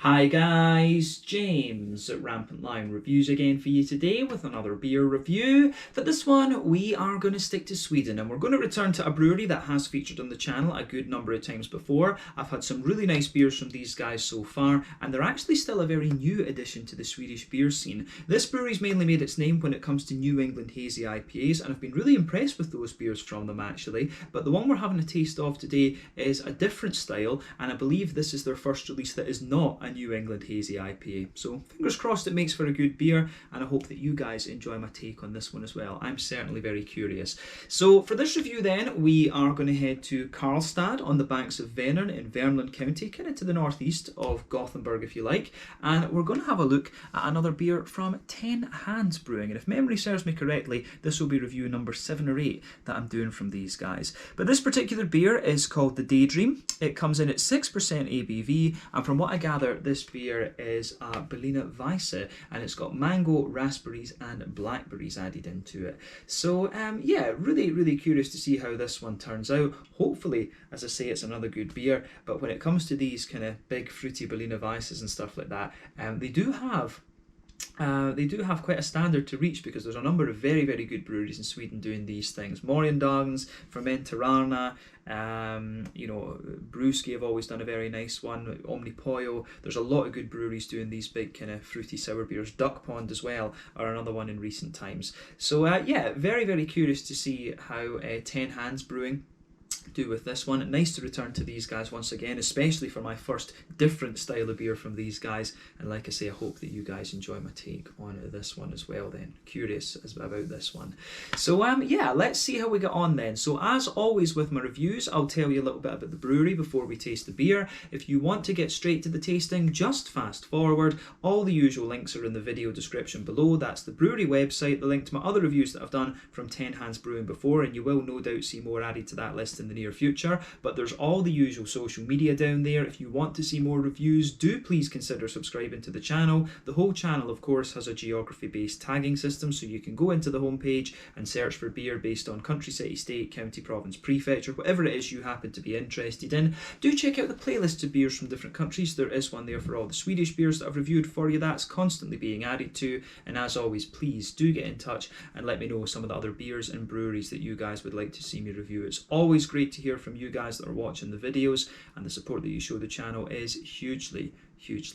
Hi guys, James at Rampant Lion Reviews again for you today with another beer review. For this one we are going to stick to Sweden and we're going to return to a brewery that has featured on the channel a good number of times before. I've had some really nice beers from these guys so far and they're actually still a very new addition to the Swedish beer scene. This brewery's mainly made its name when it comes to New England hazy IPAs and I've been really impressed with those beers from them actually, but the one we're having a taste of today is a different style and I believe this is their first release that is not a New England hazy IPA. So fingers crossed it makes for a good beer and I hope that you guys enjoy my take on this one as well. I'm certainly very curious. So for this review then, we are going to head to Karlstad on the banks of Vänern in Värmland County, kind of to the northeast of Gothenburg if you like, and we're going to have a look at another beer from 10 Hands Brewing, and if memory serves me correctly, this will be review number 7 or 8 that I'm doing from these guys. But this particular beer is called the Daydream. It comes in at 6% ABV, and from what I gather, this beer is a Berliner Weisse, and it's got mango, raspberries, and blackberries added into it. So yeah, really curious to see how this one turns out. Hopefully, as I say, it's another good beer. But when it comes to these kind of big fruity Berliner Weisses and stuff like that, they do have quite a standard to reach because there's a number of very good breweries in Sweden doing these things. Morgendagens, Fermentarana, Brewski have always done a very nice one. Omnipoyo. There's a lot of good breweries doing these big kind of fruity sour beers. Duck Pond as well are another one in recent times. So yeah, very curious to see how 10 Hands Brewing do with this one. Nice to return to these guys once again, especially for my first different style of beer from these guys, and like I say, I hope that you guys enjoy my take on this one as well then. Curious about this one. So yeah, let's see how we get on then. So as always with my reviews, I'll tell you a little bit about the brewery before we taste the beer. If you want to get straight to the tasting, just fast forward. All the usual links are in the video description below. That's the brewery website, the link to my other reviews that I've done from 10 Hands Brewing before, and you will no doubt see more added to that list in the near future. But there's all the usual social media down there. If you want to see more reviews, do please consider subscribing to the channel. The whole channel of course has a geography based tagging system, so you can go into the homepage and search for beer based on country, city, state, county, province, prefecture, whatever it is you happen to be interested in. Do check out the playlist of beers from different countries. There is one there for all the Swedish beers that I've reviewed for you. That's constantly being added to, and as always, please do get in touch and let me know some of the other beers and breweries that you guys would like to see me review. It's always great to hear from you guys that are watching the videos, and the support that you show the channel is hugely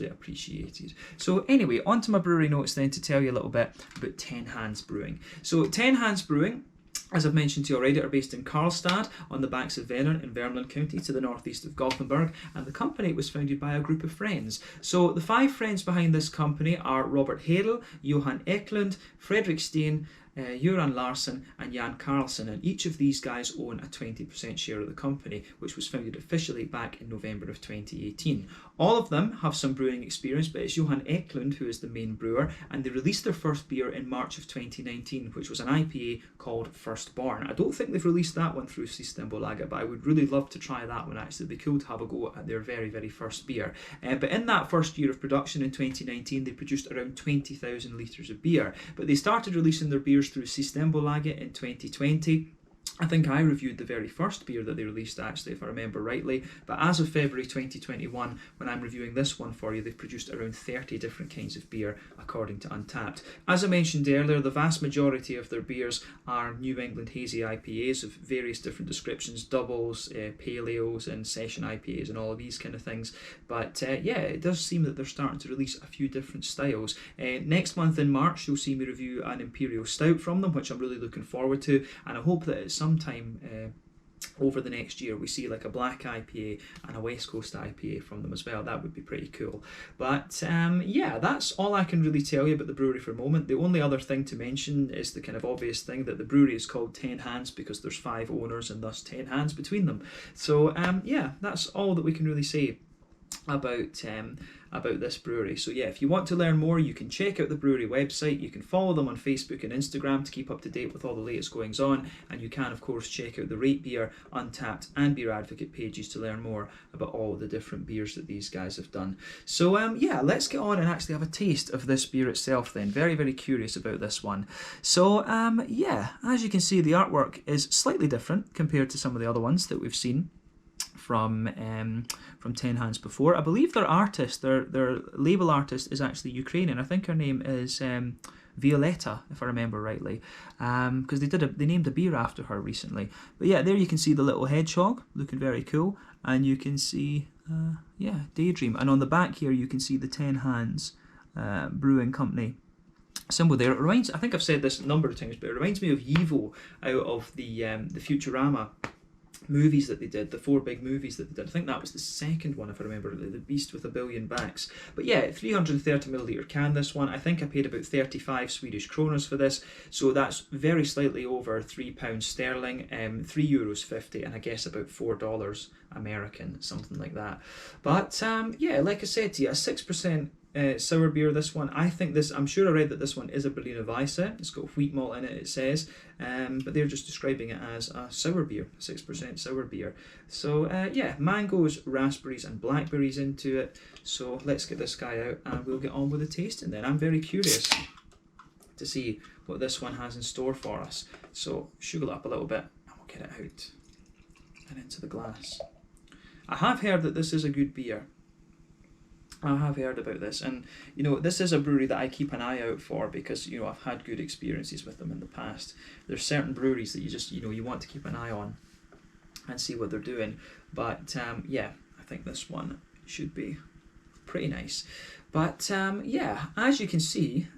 appreciated. So anyway, on to my brewery notes then to tell you a little bit about 10 Hands Brewing. So 10 Hands Brewing, as I've mentioned to you already, are based in Karlstad on the banks of Vänern in Värmland County to the northeast of Gothenburg, and the company was founded by a group of friends. So the 5 friends behind this company are Robert Hedel, Johan Eklund, Fredrik Steen, Göran Larsson and Jan Carlson, and each of these guys own a 20% share of the company, which was founded officially back in November of 2018. All of them have some brewing experience, but it's Johan Eklund who is the main brewer, and they released their first beer in March of 2019, which was an IPA called Firstborn. I don't think they've released that one through Systembolaget, but I would really love to try that one actually. It'd be cool to have a go at their very first beer. But in that first year of production in 2019, they produced around 20,000 litres of beer, but they started releasing their beers through Systembolaget in 2020. I think I reviewed the very first beer that they released actually, if I remember rightly, but as of February 2021, when I'm reviewing this one for you, they've produced around 30 different kinds of beer according to Untappd. As I mentioned earlier, the vast majority of their beers are New England hazy IPAs of various different descriptions, doubles, pale ales and session IPAs and all of these kind of things. But yeah, it does seem that they're starting to release a few different styles. Next month in March, you'll see me review an Imperial Stout from them, which I'm really looking forward to, and I hope that it's sometime over the next year we see like a black IPA and a West Coast IPA from them as well. That would be pretty cool. But yeah, that's all I can really tell you about the brewery for a moment. The only other thing to mention is the kind of obvious thing that the brewery is called 10 Hands because there's 5 owners and thus 10 hands between them. So yeah, that's all that we can really say about this brewery. So yeah, if you want to learn more, you can check out the brewery website. You can follow them on Facebook and Instagram to keep up to date with all the latest goings on, and you can of course check out the Rate Beer, Untappd and Beer Advocate pages to learn more about all the different beers that these guys have done. So yeah, let's get on and actually have a taste of this beer itself then. Very curious about this one. So yeah, as you can see, the artwork is slightly different compared to some of the other ones that we've seen from 10 Hands before. I believe their artist, their label artist, is actually Ukrainian. I think her name is Violetta, if I remember rightly, because they named a beer after her recently. But yeah, there you can see the little hedgehog looking very cool, and you can see Daydream, and on the back here you can see the 10 Hands Brewing Company symbol there. It reminds, I think I've said this a number of times, but it reminds me of Evo out of the Futurama movies that they did, the 4 big movies that they did. I think that was the second one, if I remember, the Beast with a Billion Backs. But yeah, 330ml can, this one. I think I paid about 35 Swedish kroners for this, so that's very slightly over £3 sterling, €3.50, and I guess about $4 American, something like that. But yeah, like I said to you, a 6% sour beer, this one. I think this, I'm sure I read that this one is a Berliner Weisse. It's got wheat malt in it, it says, but they're just describing it as a sour beer, 6% sour beer. So yeah, mangoes, raspberries and blackberries into it. So let's get this guy out and we'll get on with the tasting then. I'm very curious to see what this one has in store for us. So sugar it up a little bit and we'll get it out and into the glass. I have heard that this is a good beer. I have heard about this, and you know, this is a brewery that I keep an eye out for because, you know, I've had good experiences with them in the past. There's certain breweries that you just, you know, you want to keep an eye on and see what they're doing. But yeah, I think this one should be pretty nice. But yeah, as you can see,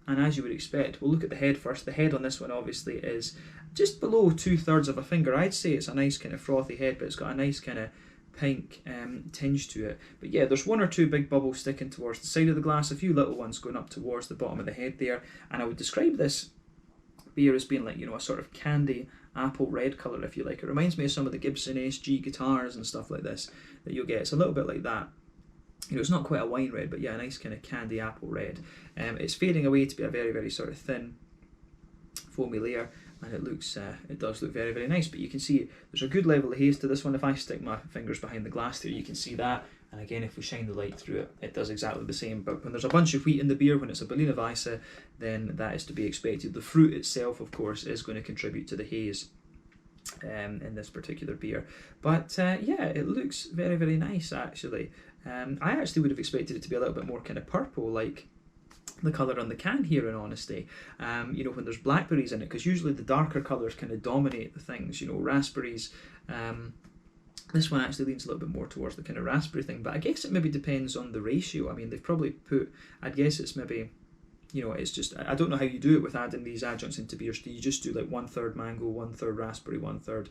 and as you would expect, we'll look at the head first. The head on this one obviously is just below 2/3 of a finger. I'd say it's a nice kind of frothy head, but it's got a nice kind of pink tinge to it. But yeah, there's 1 or 2 big bubbles sticking towards the side of the glass, a few little ones going up towards the bottom of the head there, and I would describe this beer as being like, you know, a sort of candy apple red colour, if you like. It reminds me of some of the Gibson SG guitars and stuff like this that you'll get. It's a little bit like that. You know, it's not quite a wine red, but yeah, a nice kind of candy apple red. It's fading away to be a very, very sort of thin foamy layer, and it looks, it does look very, very nice. But you can see there's a good level of haze to this one. If I stick my fingers behind the glass there, you can see that. And again, if we shine the light through it, it does exactly the same. But when there's a bunch of wheat in the beer, when it's a Berliner Weisse, then that is to be expected. The fruit itself, of course, is going to contribute to the haze in this particular beer. But yeah, it looks very, very nice, actually. I actually would have expected it to be a little bit more kind of purple, like the colour on the can here, in honesty. You know, when there's blackberries in it, because usually the darker colours kind of dominate the things, you know, raspberries. This one actually leans a little bit more towards the kind of raspberry thing, but I guess it maybe depends on the ratio. I mean, they've probably put, I'd guess it's maybe, you know, it's just, I don't know how you do it with adding these adjuncts into beers. Do you just do like 1/3 mango, 1/3 raspberry, 1/3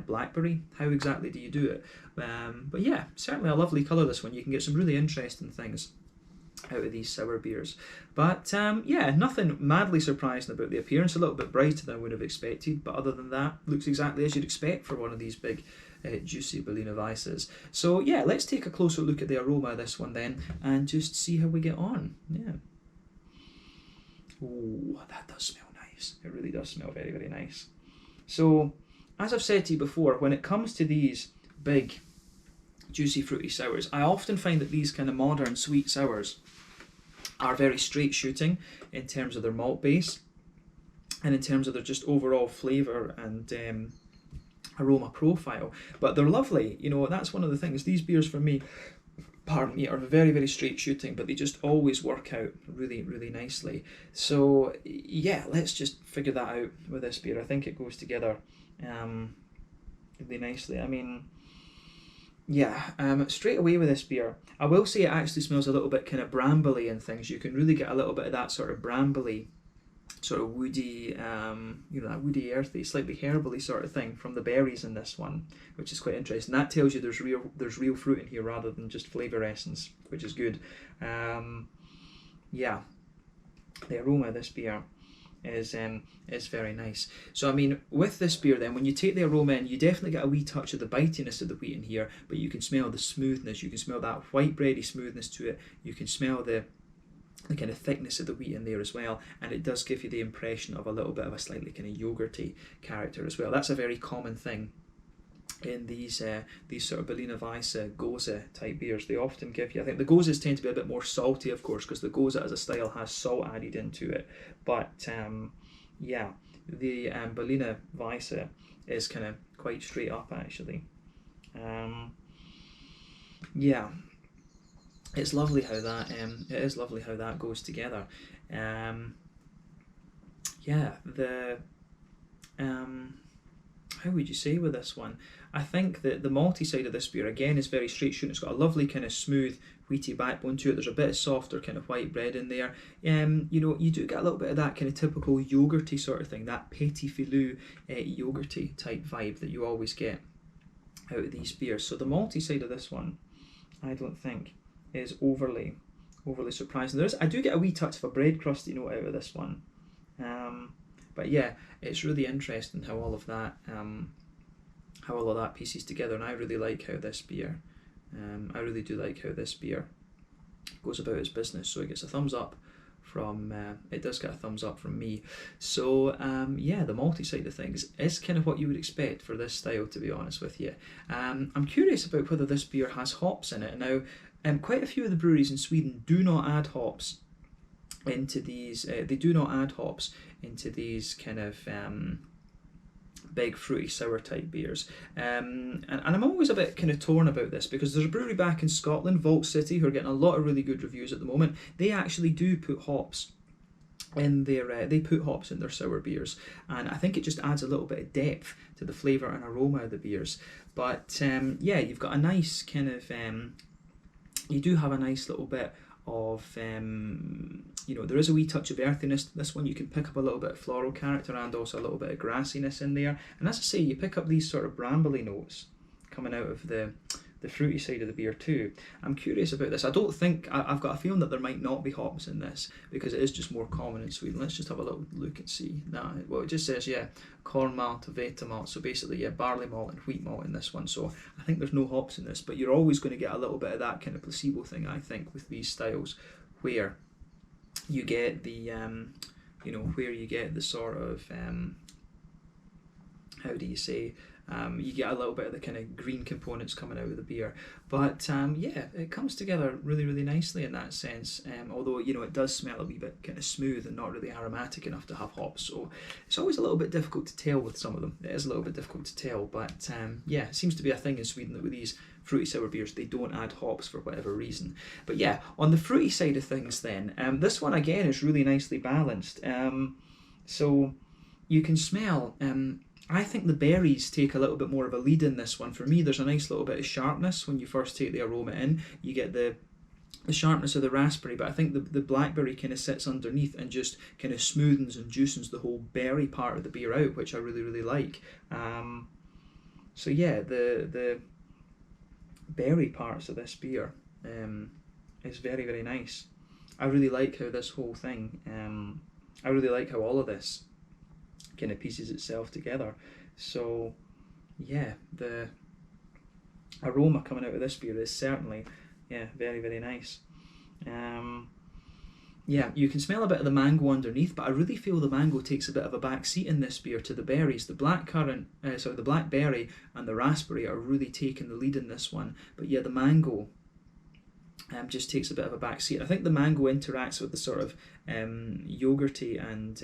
blackberry? How exactly do you do it? But yeah, certainly a lovely colour, this one. You can get some really interesting things out of these sour beers. But yeah, nothing madly surprising about the appearance. A little bit brighter than I would have expected, but other than that, looks exactly as you'd expect for one of these big juicy Berliner Weisses. So yeah, let's take a closer look at the aroma of this one then and just see how we get on. Yeah. Oh, that does smell nice. It really does smell very, very nice. So as I've said to you before, when it comes to these big juicy fruity sours, I often find that these kind of modern sweet sours are very straight shooting in terms of their malt base and in terms of their just overall flavour and aroma profile. But they're lovely, you know, that's one of the things. These beers for me, pardon me, are very, very straight shooting, but they just always work out really, really nicely. So yeah, let's just figure that out with this beer. I think it goes together really nicely. I mean, yeah, straight away with this beer, I will say it actually smells a little bit kind of brambly and things. You can really get a little bit of that sort of brambly, sort of woody, you know, that woody, earthy, slightly herbally sort of thing from the berries in this one, which is quite interesting. That tells you there's real fruit in here rather than just flavour essence, which is good. Yeah, the aroma of this beer is very nice. So I mean, with this beer then, when you take the aroma in, you definitely get a wee touch of the bitiness of the wheat in here, but you can smell the smoothness, you can smell that white bready smoothness to it, you can smell the kind of thickness of the wheat in there as well, and it does give you the impression of a little bit of a slightly kind of yogurty character as well. That's a very common thing in these sort of Berliner Weisse Gose type beers. They often give you, I think the Goses tend to be a bit more salty, of course, because the Gose as a style has salt added into it, but yeah, the Berliner Weisse is kind of quite straight up actually. Yeah, it's lovely how that it is lovely how that goes together. Yeah, the how would you say with this one? I think that the malty side of this beer again is very straight shooting. It's got a lovely kind of smooth wheaty backbone to it. There's a bit of softer kind of white bread in there. You know, you do get a little bit of that kind of typical yogurty sort of thing, that petit filou yogurty type vibe that you always get out of these beers. So the malty side of this one, I don't think is overly surprising. I do get a wee touch of a bread crusty note out of this one. But yeah, it's really interesting how all of that pieces together, and I really like how this beer, I really do like how this beer goes about its business. So it gets a thumbs up from, it does get a thumbs up from me. So yeah, the malty side of things is kind of what you would expect for this style, to be honest with you. I'm curious about whether this beer has hops in it. Now, quite a few of the breweries in Sweden do not add hops into these. They do not add hops into these kind of big fruity sour type beers, and I'm always a bit kind of torn about this, because there's a brewery back in Scotland, Vault City, who are getting a lot of really good reviews at the moment. They actually do put hops in their sour beers, and I think it just adds a little bit of depth to the flavour and aroma of the beers. But yeah, you've got a nice kind of you do have a nice little bit of you know, there is a wee touch of earthiness to this one. You can pick up a little bit of floral character and also a little bit of grassiness in there. And as I say, you pick up these sort of brambly notes coming out of the fruity side of the beer too. I'm curious about this. I don't think, I've got a feeling that there might not be hops in this, because it is just more common in Sweden. Let's just have a little look and see. Nah, well, it just says, yeah, corn malt, veta malt. So basically, yeah, barley malt and wheat malt in this one. So I think there's no hops in this, but you're always going to get a little bit of that kind of placebo thing, I think, with these styles, where you get the, you know, where you get the sort of, how do you say, you get a little bit of the kind of green components coming out of the beer. But yeah, it comes together really, really nicely in that sense. Although, you know, it does smell a wee bit kind of smooth and not really aromatic enough to have hops. So it's always a little bit difficult to tell with some of them. It is a little bit difficult to tell. But yeah, it seems to be a thing in Sweden that with these fruity sour beers, they don't add hops for whatever reason. But yeah, on the fruity side of things then, this one again is really nicely balanced. So you can smell... I think the berries take a little bit more of a lead in this one. For me, there's a nice little bit of sharpness when you first take the aroma in. You get the sharpness of the raspberry, but I think the blackberry kind of sits underneath and just kind of smoothens and juicens the whole berry part of the beer out, which I really, really like. So yeah, the berry parts of this beer is very, very nice. I really like how this whole thing, I really like how all of this kind of pieces itself together. So yeah, the aroma coming out of this beer is certainly, yeah, very, very nice. Yeah, you can smell a bit of the mango underneath, but I really feel the mango takes a bit of a back seat in this beer to the berries. The the blackberry and the raspberry are really taking the lead in this one. But yeah, the mango just takes a bit of a back seat. I think the mango interacts with the sort of yogurty and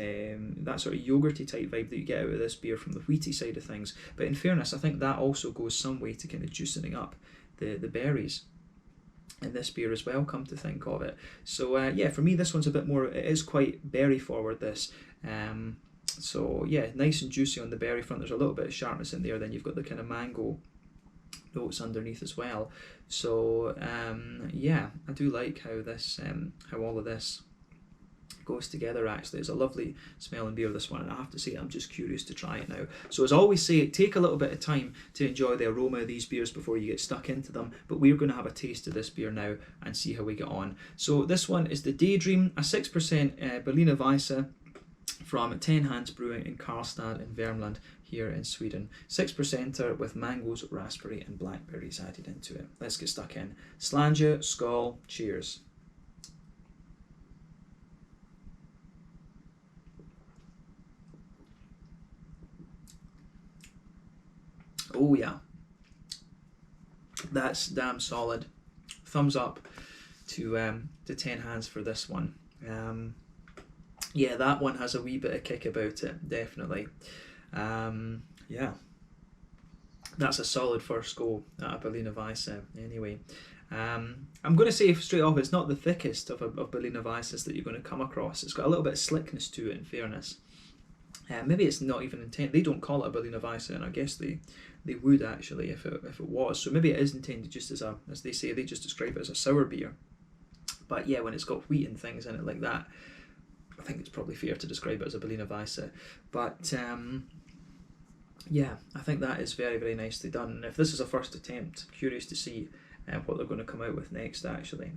that sort of yogurty type vibe that you get out of this beer from the wheaty side of things. But in fairness, I think that also goes some way to kind of juicing up the berries in this beer as well, come to think of it. So yeah, for me this one's a bit more, it is quite berry forward, this. So yeah, nice and juicy on the berry front. There's a little bit of sharpness in there, then you've got the kind of mango notes underneath as well. So yeah, I do like how this how all of this goes together. Actually, it's a lovely smelling beer, this one, and I have to say I'm just curious to try it now. So as I always say, take a little bit of time to enjoy the aroma of these beers before you get stuck into them, but we're going to have a taste of this beer now and see how we get on. So this one is the Daydream, a 6% Berliner Weisse from 10 Hands Brewing in Karlstad in Värmland here in Sweden. 6%er with mangoes, raspberry and blackberries added into it. Let's get stuck in. Slange, skål, cheers. Oh yeah, that's damn solid. Thumbs up to 10 Hands for this one. Yeah, that one has a wee bit of kick about it, definitely. Yeah, that's a solid first go at a Berliner Weisse anyway. I'm going to say straight off, it's not the thickest of Berliner Weisses that you're going to come across. It's got a little bit of slickness to it, in fairness. Maybe it's not even intended. They don't call it a Berliner Weisse, and I guess they would actually if it was. So maybe it is intended just as they say, they just describe it as a sour beer. But yeah, when it's got wheat and things in it like that, I think it's probably fair to describe it as a Berliner Weisse. But yeah, I think that is very, very nicely done. And if this is a first attempt, I'm curious to see what they're going to come out with next, actually.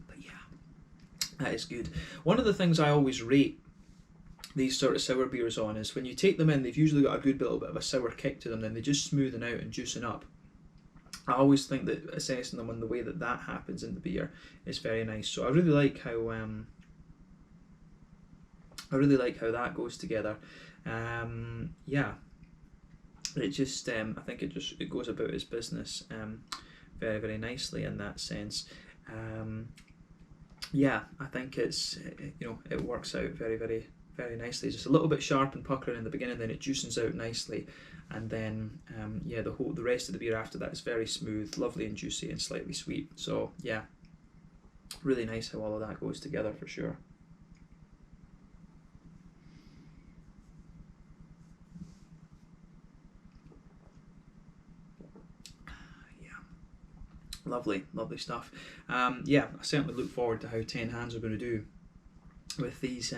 But yeah, that is good. One of the things I always rate these sort of sour beers on is when you take them in, they've usually got a good little bit of a sour kick to them, then they just smoothen out and juicing up. I always think that assessing them on the way that happens in the beer is very nice. So I really like how that goes together. Yeah, it just I think it goes about its business very, very nicely in that sense. Yeah, I think it's it works out very, very, very nicely. Just a little bit sharp and puckering in the beginning, then it juices out nicely, and then yeah, the rest of the beer after that is very smooth, lovely and juicy and slightly sweet. So yeah, really nice how all of that goes together for sure. Lovely, lovely stuff. Yeah, I certainly look forward to how 10 Hands are going to do with these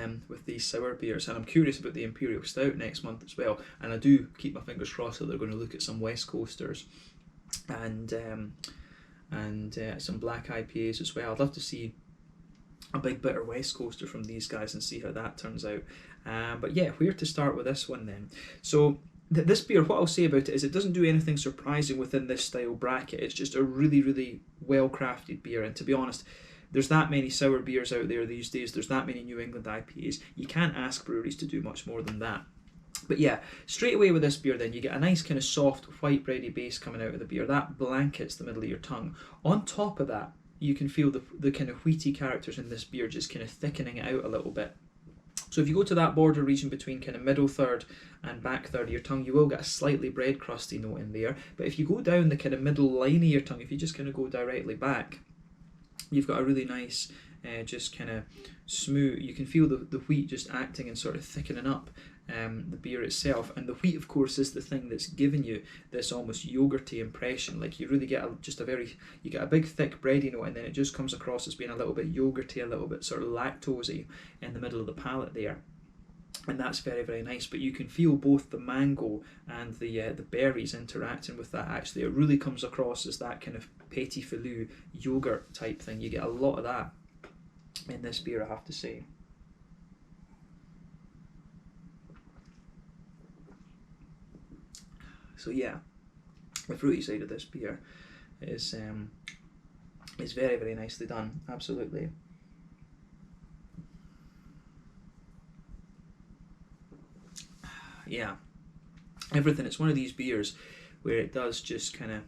sour beers, and I'm curious about the Imperial Stout next month as well. And I do keep my fingers crossed that they're going to look at some West Coasters and some black IPAs as well. I'd love to see a big bitter West Coaster from these guys and see how that turns out. But yeah, where to start with this one then? So this beer, what I'll say about it is it doesn't do anything surprising within this style bracket. It's just a really, really well crafted beer, and to be honest, there's that many sour beers out there these days, there's that many New England IPAs, you can't ask breweries to do much more than that. But yeah, straight away with this beer then, you get a nice kind of soft white bready base coming out of the beer. That blankets the middle of your tongue. On top of that, you can feel the kind of wheaty characters in this beer just kind of thickening it out a little bit. So if you go to that border region between kind of middle third and back third of your tongue, you will get a slightly bread crusty note in there. But if you go down the kind of middle line of your tongue, if you just kind of go directly back, you've got a really nice, just kind of smooth, you can feel the wheat just acting and sort of thickening up the beer itself. And the wheat, of course, is the thing that's giving you this almost yogurty impression. Like you really get you get a big thick bready note, and then it just comes across as being a little bit yogurty, a little bit sort of lactosey in the middle of the palate there. And that's very, very nice. But you can feel both the mango and the berries interacting with that. Actually, it really comes across as that kind of petit filou yogurt type thing. You get a lot of that in this beer, I have to say. So yeah, the fruity side of this beer is very, very nicely done. Absolutely. Yeah, everything. It's one of these beers where it does just kind of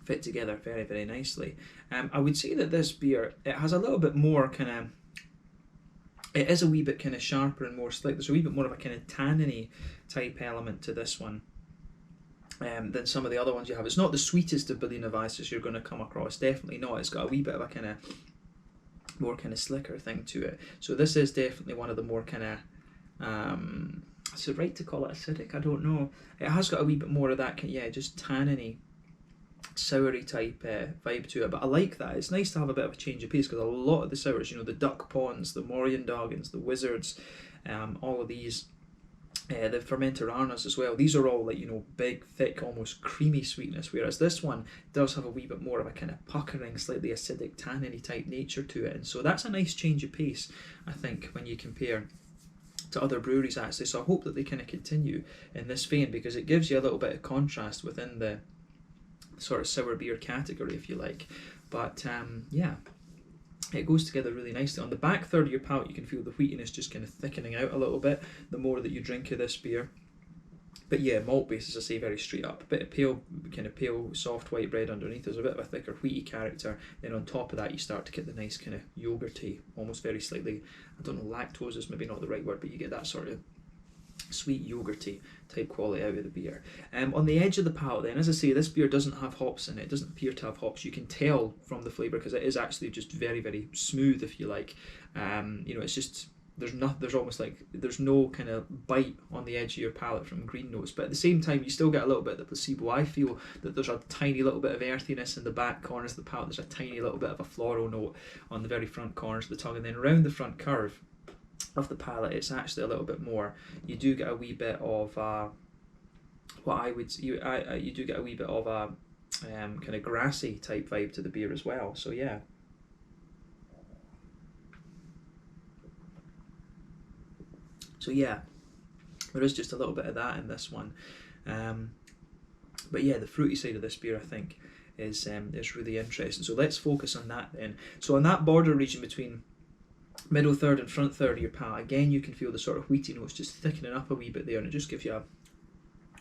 fit together very, very nicely. I would say that this beer, it has a little bit more kind of, it is a wee bit kind of sharper and more slick. There's a wee bit more of a kind of tanniny type element to this one than some of the other ones you have. It's not the sweetest of Berliner Weisses you're going to come across, definitely not. It's got a wee bit of a kind of more kind of slicker thing to it. So this is definitely one of the more kind of, is it right to call it acidic? I don't know. It has got a wee bit more of that, yeah, just tanniny, soury type vibe to it, but I like that. It's nice to have a bit of a change of pace, because a lot of the sours, the Duck Ponds, the Morgendagens, the Wizards, all of these, the Fermenter Arnas as well, these are all like, big, thick, almost creamy sweetness, whereas this one does have a wee bit more of a kind of puckering, slightly acidic, tanniny type nature to it, and so that's a nice change of pace, I think, when you compare to other breweries actually. So I hope that they kind of continue in this vein, because it gives you a little bit of contrast within the sort of sour beer category, if you like. But yeah, it goes together really nicely. On the back third of your palate, you can feel the wheatiness just kind of thickening out a little bit the more that you drink of this beer. But yeah, malt base, as I say, very straight up. A bit of pale, kind of pale, soft white bread underneath. There's a bit of a thicker wheaty character. Then on top of that, you start to get the nice kind of yogurty, almost very slightly, I don't know, lactose is maybe not the right word, but you get that sort of sweet yogurty type quality out of the beer. On the edge of the palate then, as I say, this beer doesn't have hops in it. It doesn't appear to have hops. You can tell from the flavour because it is actually just very, very smooth, if you like. It's just, there's almost like there's no kind of bite on the edge of your palate from green notes, but at the same time you still get a little bit of the placebo. I feel that there's a tiny little bit of earthiness in the back corners of the palate. There's a tiny little bit of a floral note on the very front corners of the tongue, and then around the front curve of the palate it's actually a little bit more. You do get a wee bit of you do get a wee bit of a kind of grassy type vibe to the beer as well. So yeah. So yeah, there is just a little bit of that in this one, but yeah, the fruity side of this beer I think is really interesting. So let's focus on that then. So on that border region between middle third and front third of your palate, again you can feel the sort of wheaty notes just thickening up a wee bit there, and it just gives you a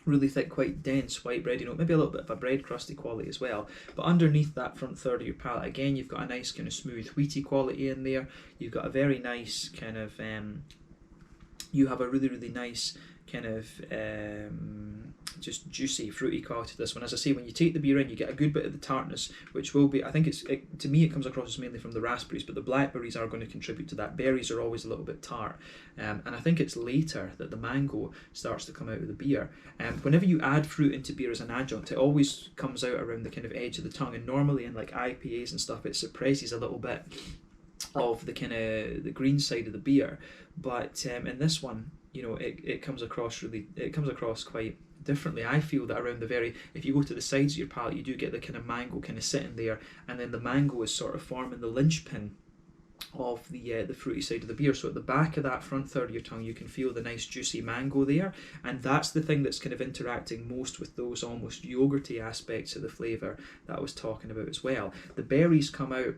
really thick, quite dense white bread, maybe a little bit of a bread crusty quality as well. But underneath that front third of your palate, again you've got a nice kind of smooth wheaty quality in there. You've got a very nice kind of you have a really, really nice kind of just juicy, fruity quality to this one. As I say, when you take the beer in, you get a good bit of the tartness, which will be, I think to me it comes across as mainly from the raspberries, but the blackberries are going to contribute to that. Berries are always a little bit tart, and I think it's later that the mango starts to come out of the beer. Whenever you add fruit into beer as an adjunct, it always comes out around the kind of edge of the tongue, and normally in like IPAs and stuff, it suppresses a little bit of the kind of the green side of the beer, but in this one, it comes across quite differently. I feel that around the very, if you go to the sides of your palate, you do get the kind of mango kind of sitting there, and then the mango is sort of forming the linchpin of the fruity side of the beer. So at the back of that front third of your tongue, you can feel the nice juicy mango there, and that's the thing that's kind of interacting most with those almost yogurty aspects of the flavour that I was talking about as well. The berries come out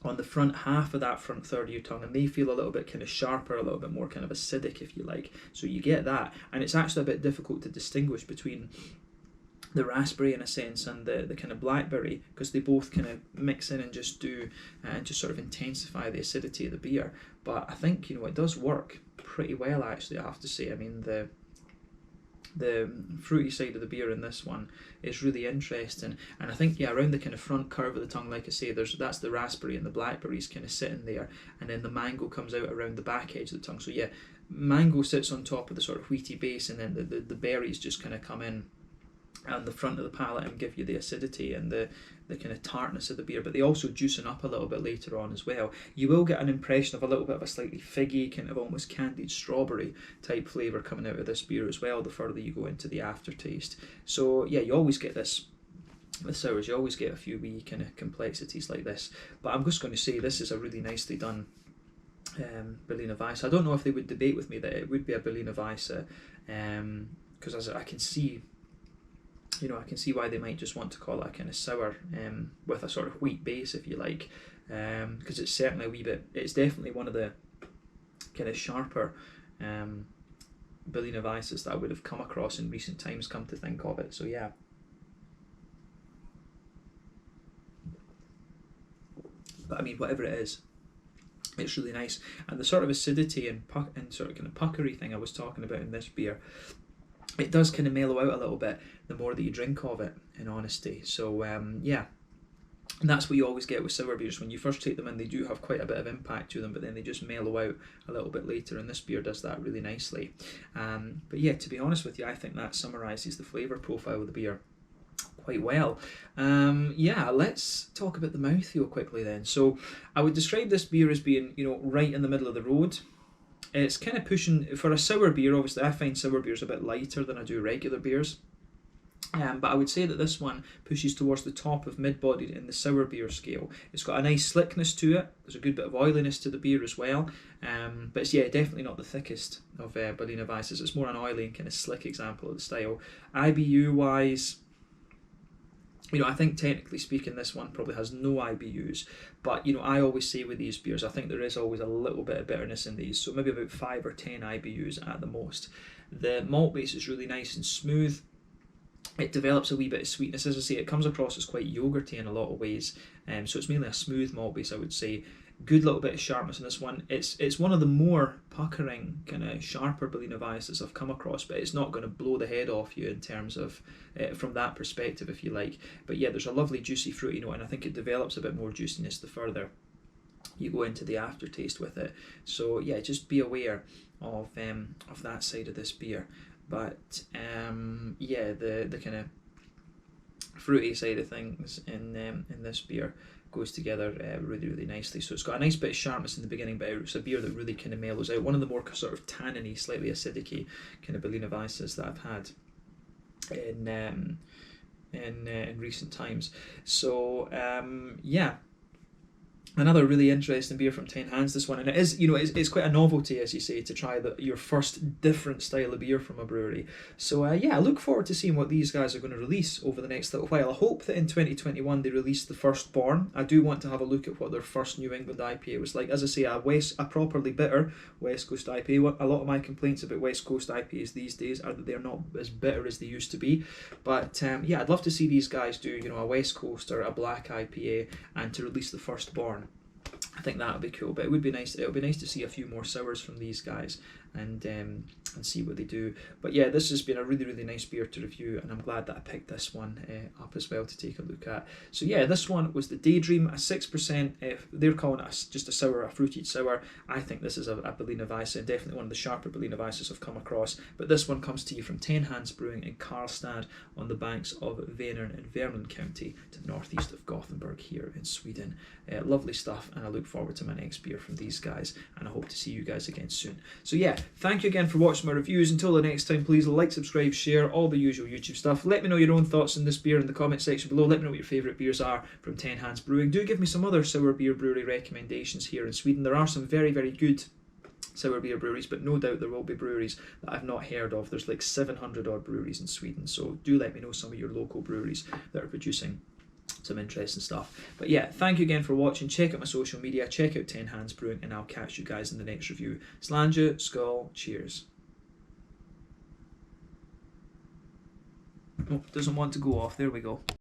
on the front half of that front third of your tongue, and they feel a little bit kind of sharper, a little bit more kind of acidic, if you like. So you get that, and it's actually a bit difficult to distinguish between the raspberry in a sense and the kind of blackberry, because they both kind of mix in and just sort of intensify the acidity of the beer. But I think it does work pretty well, actually, I have to say. I mean, the fruity side of the beer in this one is really interesting, and I think around the kind of front curve of the tongue, like I say, that's the raspberry and the blackberries kind of sitting there, and then the mango comes out around the back edge of the tongue. So yeah, mango sits on top of the sort of wheaty base, and then the berries just kind of come in and the front of the palate and give you the acidity and the kind of tartness of the beer, but they also juicing up a little bit later on as well. You will get an impression of a little bit of a slightly figgy, kind of almost candied strawberry type flavour coming out of this beer as well, the further you go into the aftertaste. So yeah, you always get this with sours, you always get a few wee kind of complexities like this, but I'm just going to say this is a really nicely done Berliner Weisse. I don't know if they would debate with me that it would be a Berliner Weisse, because I can see why they might just want to call it a kind of sour with a sort of wheat base, if you like, because it's certainly a wee bit, it's definitely one of the kind of sharper Berliner Weisses that I would have come across in recent times, come to think of it. So yeah. But I mean, whatever it is, it's really nice. And the sort of acidity and sort of kind of puckery thing I was talking about in this beer, it does kind of mellow out a little bit the more that you drink of it, in honesty. So yeah, and that's what you always get with sour beers. When you first take them in, they do have quite a bit of impact to them, but then they just mellow out a little bit later, and this beer does that really nicely. But yeah, to be honest with you, I think that summarises the flavour profile of the beer quite well. Yeah, let's talk about the mouthfeel quickly then. So I would describe this beer as being, right in the middle of the road. It's kind of pushing, for a sour beer, obviously I find sour beers a bit lighter than I do regular beers. But I would say that this one pushes towards the top of mid-bodied in the sour beer scale. It's got a nice slickness to it. There's a good bit of oiliness to the beer as well. But it's definitely not the thickest of Berliner Weisses. It's more an oily and kind of slick example of the style. IBU-wise, I think technically speaking, this one probably has no IBUs, but I always say with these beers, I think there is always a little bit of bitterness in these, so maybe about 5 or 10 IBUs at the most. The malt base is really nice and smooth. It develops a wee bit of sweetness. As I say, it comes across as quite yogurty in a lot of ways. So it's mainly a smooth malt base, I would say. Good little bit of sharpness in this one. It's one of the more puckering, kind of sharper Berliner Weisses I've come across, but it's not going to blow the head off you in terms of, from that perspective, if you like. But yeah, there's a lovely juicy fruity note, and I think it develops a bit more juiciness the further you go into the aftertaste with it. So yeah, just be aware of that side of this beer. But yeah, the kind of fruity side of things in this beer goes together really, really nicely. So it's got a nice bit of sharpness in the beginning, but it's a beer that really kind of mellows out. One of the more sort of tanniny, slightly acidic kind of Berliner Weisses that I've had in recent times. So yeah, another really interesting beer from 10 Hands, this one, and it is, it's quite a novelty, as you say, to try your first different style of beer from a brewery. So yeah, I look forward to seeing what these guys are going to release over the next little while. I hope that in 2021 they release the Firstborn. I do want to have a look at what their first New England IPA was like. As I say, a properly bitter West Coast IPA. A lot of my complaints about West Coast IPAs these days are that they're not as bitter as they used to be. But yeah, I'd love to see these guys do, a West Coast or a black IPA, and to release the Firstborn. I think that would be cool, but it would be nice. It would be nice to see a few more sours from these guys and see what they do. But yeah, this has been a really, really nice beer to review, and I'm glad that I picked this one up as well to take a look at. So yeah, this one was the Daydream, a 6%. They're calling it just a sour, a fruited sour. I think this is a Berliner Weisse, and definitely one of the sharper Berliner Weisses I've come across. But this one comes to you from 10 Hands Brewing in Karlstad on the banks of Vänern in Värmland County to the northeast of Gothenburg here in Sweden. Lovely stuff, and I look forward to my next beer from these guys, and I hope to see you guys again soon. So yeah, thank you again for watching my reviews. Until the next time, please like, subscribe, share, all the usual YouTube stuff. Let me know your own thoughts on this beer in the comment section below. Let me know what your favourite beers are from 10 Hands Brewing. Do give me some other sour beer brewery recommendations here in Sweden. There are some very, very good sour beer breweries, but no doubt there will be breweries that I've not heard of. There's like 700 odd breweries in Sweden, so do let me know some of your local breweries that are producing some interesting stuff. But yeah, thank you again for watching. Check out my social media, check out 10 Hands Brewing, and I'll catch you guys in the next review. Slàinte, skål, cheers. Oh, doesn't want to go off. There we go.